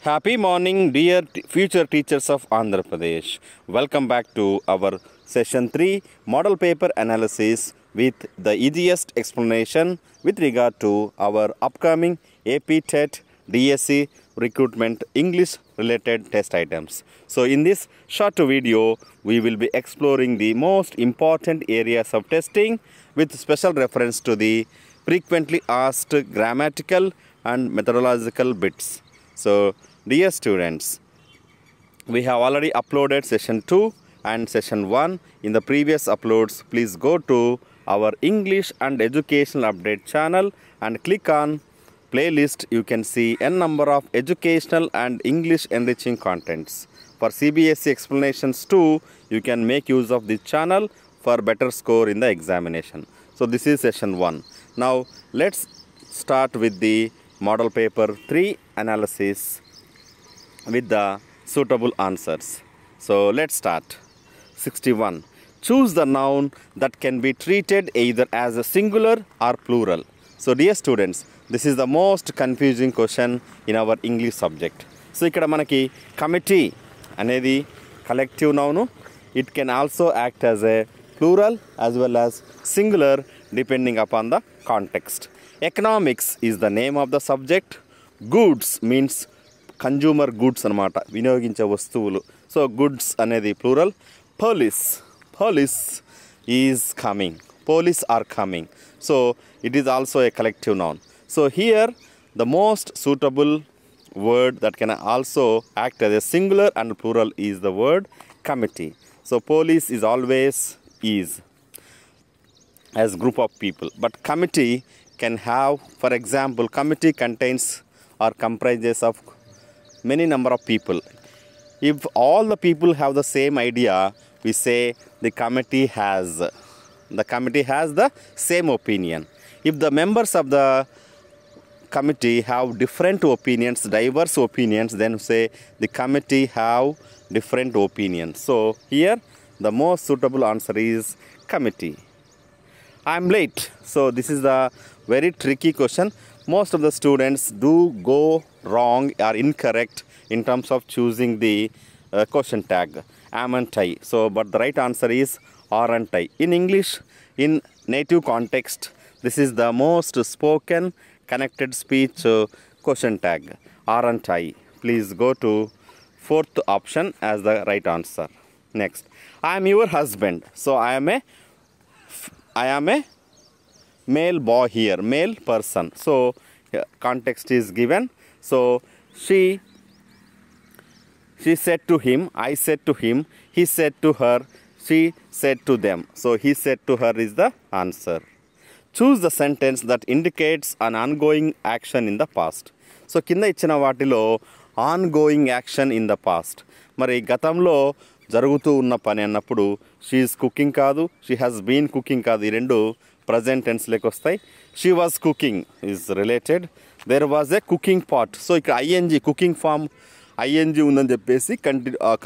Happy morning, dear future teachers of Andhra Pradesh. Welcome back to our session 3 model paper analysis with the easiest explanation with regard to our upcoming AP TET DSC recruitment English related test items. So in this short video, we will be exploring the most important areas of testing with special reference to the frequently asked grammatical and methodological bits. So dear students, we have already uploaded session 2 and session 1. In the previous uploads, please go to our English and Educational Update channel and click on playlist. You can see n number of educational and English enriching contents. For CBSE explanations too, you can make use of this channel for better score in the examination. So this is session 1. Now let's start with the model paper 3 analysis with the suitable answers. So let's start. 61. Choose the noun that can be treated either as a singular or plural. So dear students, this is the most confusing question in our English subject. So ikkada manaki committee anedi collective noun. It can also act as a plural as well as singular depending upon the context. Economics is the name of the subject. Goods means consumer goods anamata, vinyoginche vastuvuలు. So goods anedi plural. Police is coming. Police are coming. So it is also a collective noun. So here the most suitable word that can also act as a singular and plural is the word committee. So police is always is as group of people, but committee can have, for example, committee contains or comprises of many number of people. If all the people have the same idea, we say the committee has the same opinion. If the members of the committee have different opinions, diverse opinions, then say the committee have different opinions. So here the most suitable answer is committee. I am late. So this is the very tricky question. Most of the students do go wrong or incorrect in terms of choosing the question tag amn't I. So but the right answer is aren't I. In English, in native context, this is the most spoken connected speech question tag aren't I. Please go to fourth option as the right answer. Next, I am your husband. So I am a male boy here, male person. So context is given. So she said to him, I said to him, he said to her, she said to them. So he said to her is the answer. Choose the sentence that indicates an ongoing action in the past. So కింద ఇచ్చిన వాటిలో ongoing action in the past. మరి గతంలో జరుగుతూ ఉన్న పని అన్నప్పుడు she is cooking కాదు, షీ హ్యాస్ బీన్ కుకింగ్ కాదు. ఈ రెండు ప్రజెంట్ టెన్స్లోకి వస్తాయి. She was cooking is related. There was a cooking pot. So ఇక్కడ ఐఎన్జీ కుకింగ్ ఫామ్ ఐఎన్జీ ఉందని చెప్పేసి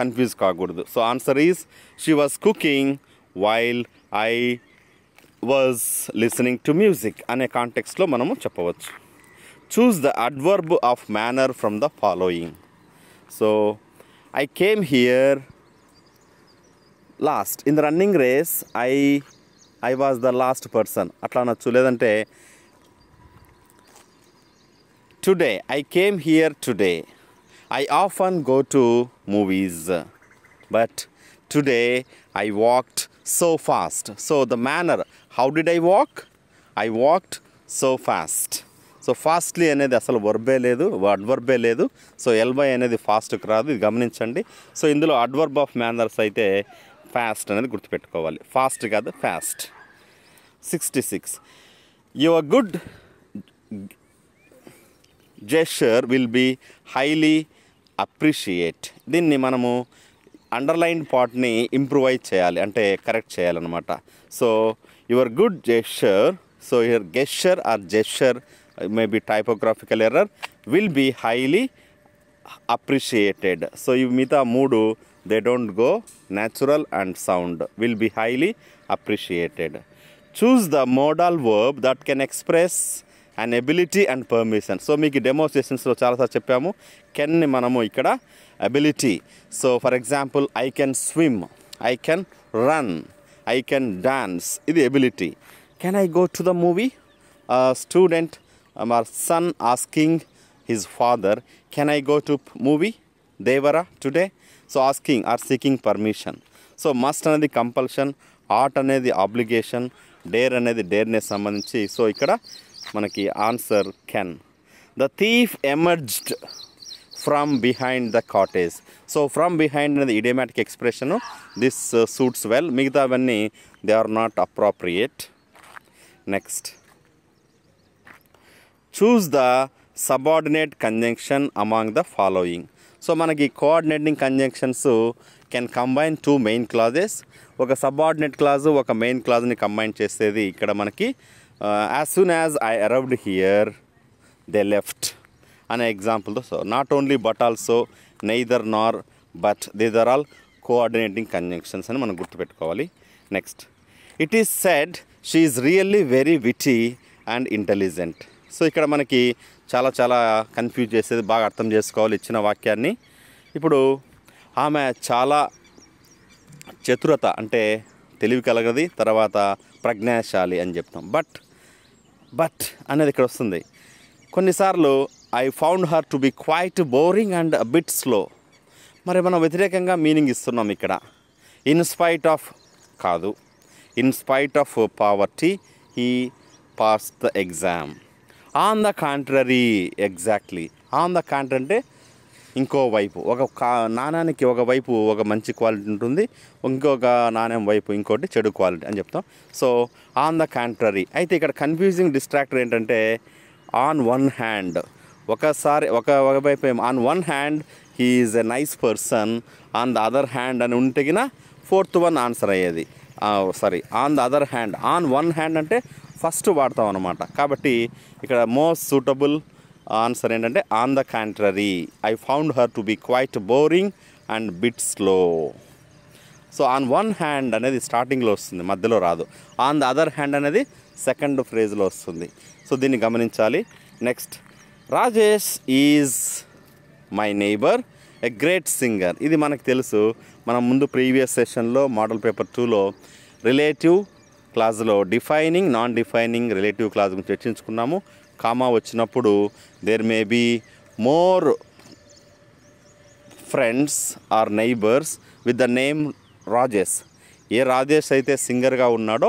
కన్ఫ్యూజ్ కాకూడదు. So answer is she was cooking while I was listening to music అనే కాంటెక్స్లో మనము చెప్పవచ్చు. Choose the adverb of manner from the following. So I came here last. In the running race I was the last person అట్లా అనొచ్చు. లేదంటే today I came here today. I often go to movies, but today I walked so fast. So the manner, how did I walk? I walked so fast. So fastly అనేది అసలు వర్బే లేదు, అడ్వర్బే లేదు. So ఎల్బై అనేది ఫాస్ట్కి రాదు, ఇది గమనించండి. సో ఇందులో adverb of manners అయితే ఫాస్ట్ అనేది గుర్తుపెట్టుకోవాలి, ఫాస్ట్ కాదు fast. 66. Your good gesture will be highly appreciate. దీన్ని మనము అండర్లైన్ పార్ట్ని ఇంప్రూవైజ్ చేయాలి, అంటే కరెక్ట్ చేయాలన్నమాట. So your good gesture, so your gesture or gesture maybe typographical error, will be highly appreciated. So ఇవి మిగతా మూడు they don't go natural and sound, will be highly appreciated. Choose the modal verb that can express and ability and permission. So మీకు డెమోన్స్ట్రేషన్స్లో చాలాసార్లు చెప్పాము. కెన్ని మనము ఇక్కడ ability. So for example I can swim, I can run, I can dance, ఇది ability. Can I go to the movie? Student or son asking his father, can I go to movie Devara today? So asking or seeking permission. So must అనేది compulsion, ought అనేది obligation, dare అనేది dareness సంబంధించి. So ఇక్కడ మనకి answer can. The thief emerged from behind the cottage. So from behind అనేది idiomatic expression. This suits well. మిగతావన్నీ they are not appropriate. Next, choose the subordinate conjunction among the following. So మనకి coordinating conjunctions can combine two main clauses. ఒక subordinate clause, ఒక main క్లాజ్ని కంబైన్ చేసేది ఇక్కడ మనకి as soon as I arrived here they left అనే ఎగ్జాంపుల్తో. So not only but also, neither nor, but these are all coordinating conjunctions అని మనం గుర్తుపెట్టుకోవాలి. Next, it is said she is really very witty and intelligent. So ఇక్కడ మనకి చాలా చాలా confuse చేసేది, బాగా అర్థం చేసుకోవాలి ఇచ్చిన వాక్యాన్ని. ఇప్పుడు ఆమె చాలా చతురత అంటే తెలివి కలగది, తర్వాత ప్రజ్ఞాశాలి అని చెప్తాం. బట్ అనేది ఇక్కడ వస్తుంది. కొన్నిసార్లు I found her to be quite boring and bit slow. మరి మనం వ్యతిరేకంగా మీనింగ్ ఇస్తున్నాం ఇక్కడ. ఇన్స్పైట్ ఆఫ్ కాదు, in spite of poverty he pass the exam. On the contrary, exactly. On the contrary అంటే ఇంకో వైపు, ఒక నాణానికి ఒక వైపు ఒక మంచి క్వాలిటీ ఉంటుంది, ఇంకొక నాణ్యం వైపు ఇంకోటి చెడు క్వాలిటీ అని చెప్తాం. So on the contrary. అయితే ఇక్కడ కన్ఫ్యూజింగ్ డిస్ట్రాక్టర్ ఏంటంటే ఆన్ వన్ హ్యాండ్, ఒకసారి ఒక వైపు on one hand he is a nice person, on the other hand అని ఉంటేగిన ఫోర్త్ వన్ ఆన్సర్ అయ్యేది. On the other hand, on one hand అంటే ఫస్ట్ వాడతాం అన్నమాట. కాబట్టి ఇక్కడ మోస్ట్ సూటబుల్ ఆన్సర్ ఏంటంటే on the contrary. I found her to be quite boring and bit slow. So on one hand అనేది స్టార్టింగ్లో వస్తుంది, మధ్యలో రాదు. ఆన్ ద అదర్ హ్యాండ్ అనేది సెకండ్ ఫ్రేజ్లో వస్తుంది. సో దీన్ని గమనించాలి. Next, Rajesh is my neighbour a great singer. ఇది మనకు తెలుసు. మనం ముందు ప్రీవియస్ సెషన్లో మోడల్ పేపర్ 2లో రిలేటివ్ క్లాజ్లో defining, non defining relative clause గురించి చర్చించుకున్నాము. కామా వచ్చినప్పుడు there may be more friends or neighbours with the name Rajesh. ఏ రాజేష్ అయితే సింగర్గా ఉన్నాడో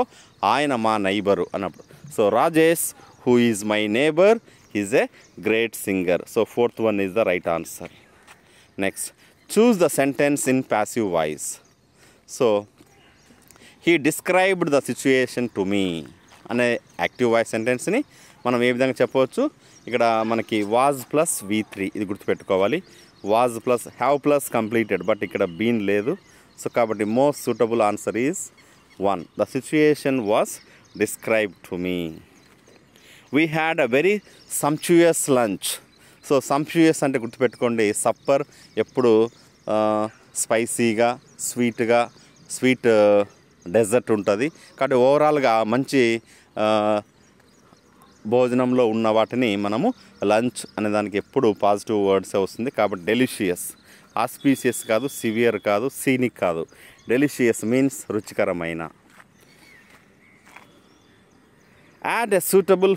ఆయన మా నైబరు అన్నప్పుడు. So Rajesh who is my neighbour is a great singer. So fourth one is the right answer. Next, choose the sentence in passive voice. So he described the situation to me అనే active voice సెంటెన్స్ని మనం ఏ విధంగా చెప్పవచ్చు? ఇక్కడ మనకి was plus V3 ఇది గుర్తుపెట్టుకోవాలి. Was plus have plus completed, but ఇక్కడ been లేదు. సో కాబట్టి most suitable answer is 1. The situation was described to me. We had a very sumptuous lunch. So sumptuous అంటే గుర్తుపెట్టుకోండి, సప్పర్ ఎప్పుడు స్పైసీగా, స్వీట్గా, స్వీట్ డెజర్ట్ ఉంటుంది. కాబట్టి ఓవరాల్గా మంచి భోజనంలో ఉన్న వాటిని మనము లంచ్ అనే దానికి ఎప్పుడు పాజిటివ్ వర్డ్సే వస్తుంది. కాబట్టి డెలిషియస్, ఆస్పీషియస్ కాదు, సివియర్ కాదు, సీనిక్ కాదు. డెలిషియస్ మీన్స్ రుచికరమైన. Add a suitable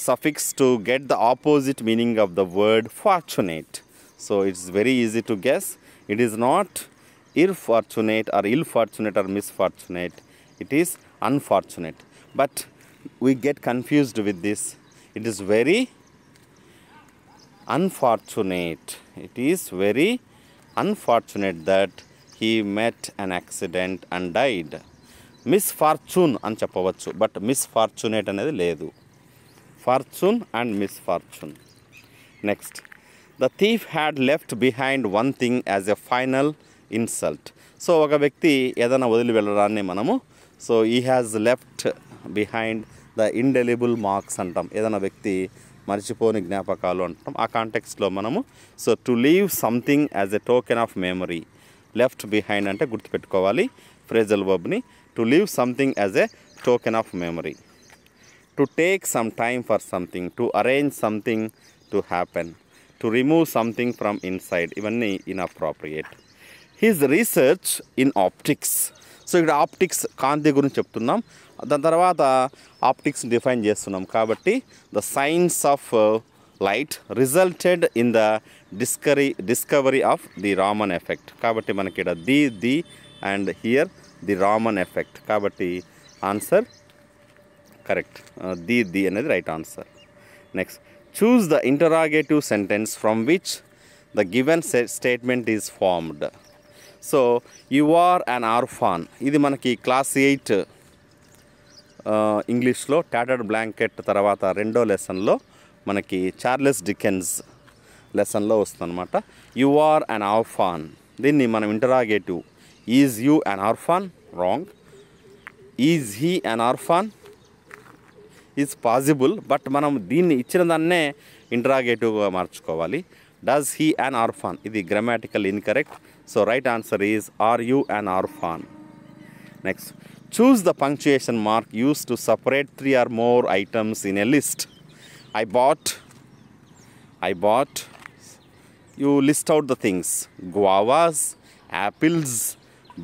suffix to get the opposite meaning of the word fortunate. So it's very easy to guess. It is not irfortunate or ill-fortunate or misfortunate. It is unfortunate. But we get confused with this. It is very unfortunate. It is very unfortunate that he met an accident and died. Misfortune అని చెప్పవచ్చు, but misfortunate అనేది లేదు. Fortune and misfortune. Next, the thief had left behind one thing as a final insult. So ఒక వ్యక్తి ఏదైనా వదిలి వెళ్ళడాన్ని మనము ఈ has left behind the indelible marks అంటాం. ఏదైనా వ్యక్తి మర్చిపోని జ్ఞాపకాలు అంటాం. ఆ కాంటెక్స్ట్లో మనము to leave something as a token of memory. Left behind అంటే గుర్తుపెట్టుకోవాలి ఫ్రేజల్ వర్బ్ని. To leave something as a token of memory. to take some time for something, to arrange something to happen, to remove something from inside, ఇవన్నీ inappropriate. His research in optics. సో ఇక్కడ optics కాంతి గురించి చెప్తున్నాం, దాని తర్వాత optics define చేస్తున్నాం కాబట్టి the science of light resulted in the discovery of the Raman effect. కాబట్టి మనకి ఇక్కడ the and here the Raman effect, కాబట్టి ఆన్సర్ కరెక్ట్. ది అనేది right answer. Next, choose the interrogative sentence from which the given statement is formed. So you are an orphan, ఇది మనకి class 8 ఇంగ్లీష్లో టాటర్డ్ blanket తర్వాత రెండో లెసన్లో మనకి చార్లెస్ డికెన్స్ లెసన్లో వస్తుందన్నమాట. యు ఆర్ అన్ ఆర్ఫాన్, దీన్ని మనం interrogative. Is you an orphan? Wrong. Is he an orphan? Is possible, but మనం దీన్ని ఇచ్చిన దాన్నే ఇంటరాగేటివ్గా మార్చుకోవాలి. Does he an orphan? ఇది grammatical incorrect. So right answer is are you an orphan. Next, choose the punctuation mark used to separate 3 or more items in a list. I bought. You list out the things: guavas, apples,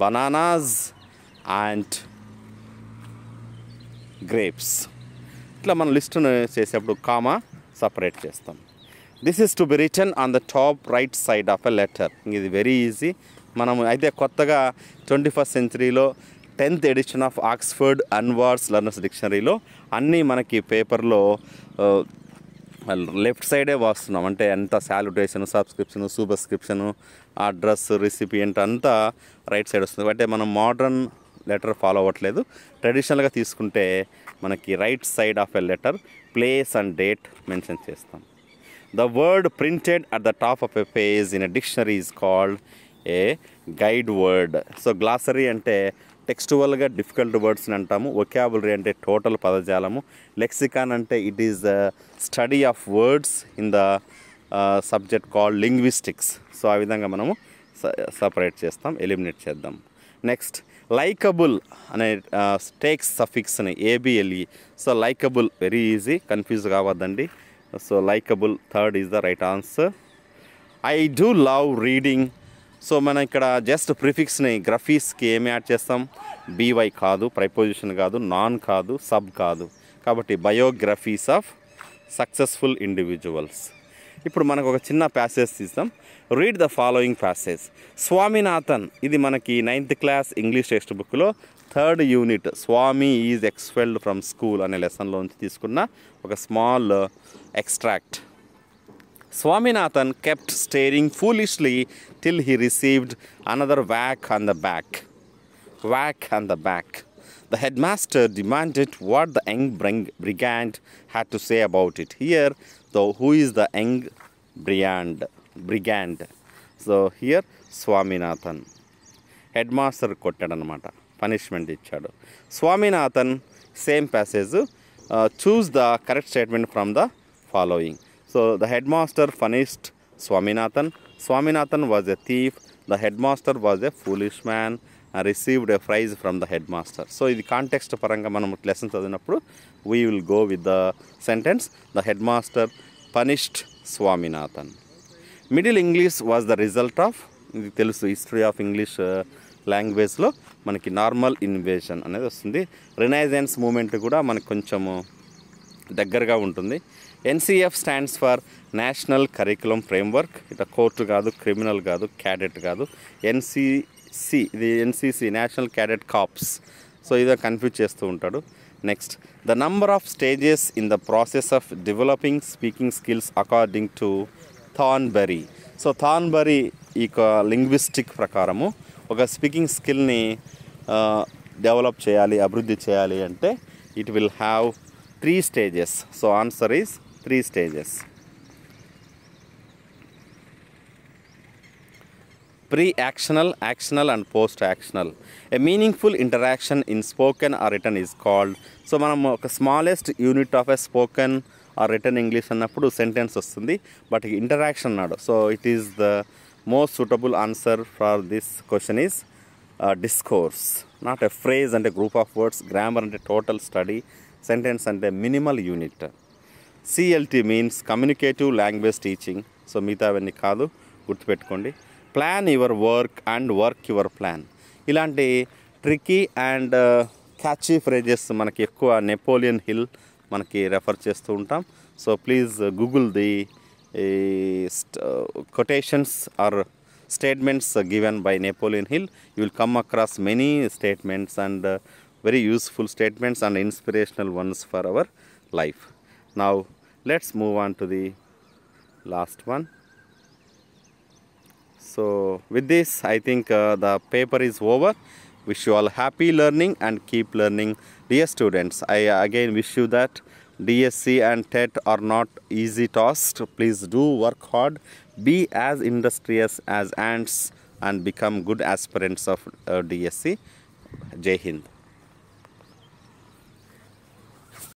bananas and grapes. ఇట్లా మనం లిస్టును చేసేప్పుడు comma separate చేస్తాం. This is to be written on the top right side of a letter. ఇది very easy. మనం అయితే కొత్తగా 21st centuryలో 10th edition ఆఫ్ ఆక్స్ఫర్డ్ అన్వర్డ్స్ లెర్నర్స్ డిక్షనరీలో అన్నీ మనకి పేపర్లో లెఫ్ట్ సైడే వస్తున్నాం. అంటే ఎంత salutation, subscription, superscription, address, recipient అంతా రైట్ సైడ్ వస్తుంది. అంటే మనం మోడర్న్ లెటర్ ఫాలో అవ్వట్లేదు. ట్రెడిషనల్గా తీసుకుంటే మనకి right side of a letter place and date mention చేస్తాం. The word printed at the top of a page in a dictionary is called a guide word. So glossary అంటే టెక్స్టువల్గా difficult వర్డ్స్ని అంటాము. Vocabulary అంటే టోటల్ పదజాలము. Lexicon అంటే it is the study of words in the subject called linguistics. So ఆ విధంగా మనము సపరేట్ చేస్తాం, ఎలిమినేట్ చేద్దాం. నెక్స్ట్, లైకబుల్ అనే టేక్స్ సఫిక్స్ని A B L E. So likeable very easy, confuse కావద్దండి. So likable third is the right answer. I do love reading. So మనం ఇక్కడ జస్ట్ ప్రిఫిక్స్ని గ్రఫీస్కి ఏమి యాడ్ చేస్తాం? బీవై కాదు, ప్రైపోజిషన్ కాదు, నాన్ కాదు, సబ్ కాదు. కాబట్టి బయోగ్రఫీస్ ఆఫ్ సక్సెస్ఫుల్ ఇండివిజువల్స్. ఇప్పుడు మనకు ఒక చిన్న ప్యాసేజ్ తీస్తాం. Read the following passage. Swaminathan, ఇది మనకి 9th class ఇంగ్లీష్ టెక్స్ట్ బుక్లో 3rd unit Swami is expelled from school అనే లెసన్లోంచి తీసుకున్న ఒక small extract. Swaminathan kept staring foolishly till he received another whack on the back. The headmaster demanded what the young brigand had to say about it. Here, though, who is the young brigand? So here, Swaminathan. Headmaster కొట్టాడనమాట, punishment ఇచ్చాడు. Swaminathan, same passage. Choose the correct statement from the following. So the headmaster punished Swaminathan. Swaminathan was a thief. The headmaster was a foolish man and received a prize from the headmaster. So in the context paranga manam lesson chadinappudu we will go with the sentence the headmaster punished Swaminathan. Middle English was the result of ఇది తెలుసు, history of English లాంగ్వేజ్లో మనకి normal invasion అనేది వస్తుంది. Renaissance moment కూడా మనకు కొంచెము దగ్గరగా ఉంటుంది. NCF stands for national curriculum framework. ఇట్లా కోర్టు కాదు, క్రిమినల్ కాదు, క్యాడెట్ కాదు. ఎన్సిసి, ఇది NCC national cadet corps. So ఇదే కన్ఫ్యూజ్ చేస్తూ ఉంటాడు. Next, the number of stages in the process of developing speaking skills according to Thornbury. So Thornbury ఈ linguistic ప్రకారము ఒక స్పీకింగ్ స్కిల్ని డెవలప్ చేయాలి, అభివృద్ధి చేయాలి అంటే it will have 3 stages. So answer is 3 stages. Pre-actional, actional and post-actional. A meaningful interaction in spoken or written is called. So మనం ఒక smallest unit of a spoken or written English అన్నప్పుడు sentence వస్తుంది, but interaction అన్నాడు. So it is the most suitable answer for this question is discourse, not a phrase అంటే group of words. Grammar అంటే total study. Sentence అంటే minimal unit. CLT means communicative language teaching. So మిగతావన్నీ కాదు, గుర్తుపెట్టుకోండి. Plan your work and work your plan. ఇలాంటి tricky and catchy phrases మనకి ఎక్కువ Napoleon hill మనకి రెఫర్ చేస్తూ ఉంటాం. So please Google the quotations or statements given by Napoleon Hill. You will come across many statements and very useful statements and inspirational ones for our life. Now let's move on to the last one. So with this, I think the paper is over. Wish you all happy learning and keep learning. Dear students, I again wish you that DSC and TET are not easy tasks. Please do work hard, be as industrious as ants and become good aspirants of DSC. Jai Hind.